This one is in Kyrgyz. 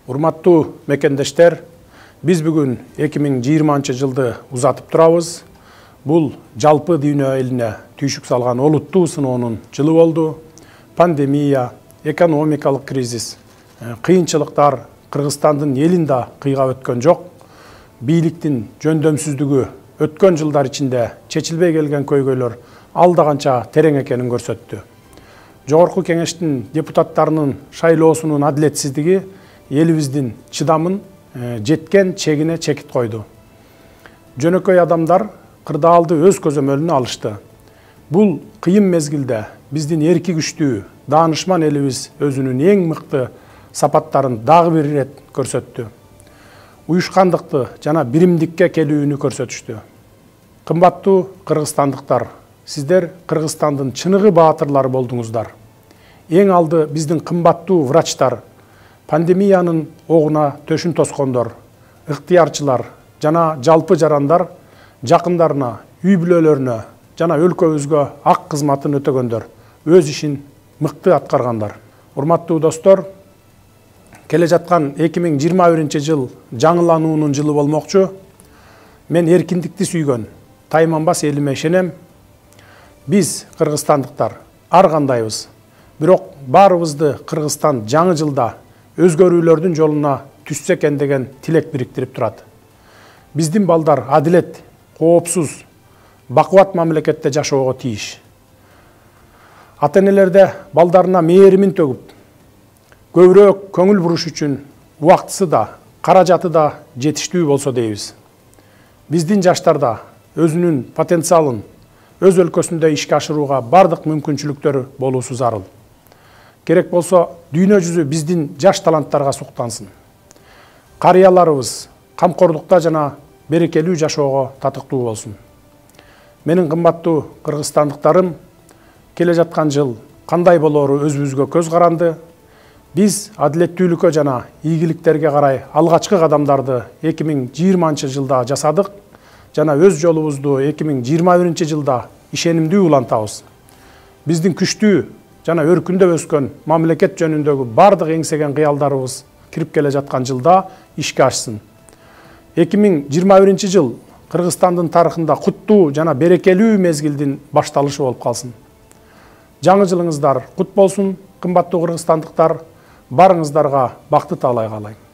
Урматтуу мекендештер, биз бүгүн 2020 жылды узатып турабыз. Бул жалпы дүйнө элине түйшүк салган олуттуу сыноонун жылы болду. Пандемия, экономикалык кризис, кыйынчылыктар Кыргызстандын элин да кыйгап өткөн жок. Бийликтин жөндөмсүздүгү өткөн жылдар ичинде чечилбей келген көйгөйлөр алда канча терең экенин көрсөттү. Жогорку кеңештин депутаттарынын шайлоосунун адилетсиздиги элибиздин чыдамын жеткен чегине чекит койду. Жөнөкөй адамдар кырдаалды өз көзөмөлүнө алышты. Бул кыйын мезгилде биздин эрки күчтүү, даанышман элибиз өзүнүн эң мыкты сапаттарын дагы бир ирет көрсөттү. Уюшкандыкты жана биримдикке келүүнү көрсөтүштү. Кымбаттуу кыргызстандыктар, сиздер Кыргызстандын чыныгы баатырлары болдуңуздар. Эң алды биздин кымбаттуу врачтар, пандемиянын огуна төшүн тоскондор, ыктыярчылар жана жалпы жарандар жакындарына, үй бүлөлөрүнө жана өлкөбүзгө ак кызматын өтөгөндөр, өз ишин мыкты аткаргандар. Урматтуу достор, келе жаткан 2021 жыл жаңылануунун жылы болмокчу. Мен эркиндикти сүйгөн, тайманбас элиме ишенем. Биз кыргызстандыктар ар кандайбыз, бирок баарыбызды Кыргызстан жаңы жылда өзгөрүүлөрдүн жолуна түссө экен деген тилек бириктирип турат. Биздин балдар адилет, коопсуз, бакубат мамлекетте жашоого тийиш. Ата-энелерде балдарына мээримин төгүп, көбүрөөк көңүл буруш үчүн убактысы да, каражаты да жетиштүү болсо дейбиз. Биздин жаштар да өзүнүн потенциалын өз өлкөсүндө ишке ашырууга бардык мүмкүнчүлүктөрү болуусу зарыл. Керек болсо дүйнө жүзү биздин жаш таланттарга суктансын. Карыяларыбыз камкордукта жана берекелүү жашоого татыктуу болсун. Менин кымбаттуу кыргызстандыктарым, келе жаткан жыл кандай болоору өзүбүзгө көз каранды. Биз адилеттүүлүккө жана ийгиликтерге карай алгачкы кадамдарды 2020 жылда жасадык жана өз жолубузду 2021 жылда ишенимдүү улантабыз. Биздин күчтүү жана өркүндөп өскөн мамлекет жөнүндөгү бардык эңсеген кыялдарыбыз кирип келе жаткан жылда ишке ашсын. 2021 жыл Кыргызстандын тарыхында куттуу жана берекелүү мезгилдин башталышы болуп калсын. Жаңы жылыңыздар кут болсун, кымбаттуу кыргызстандыктар. Барыңыздарга бакты таалай каалайм.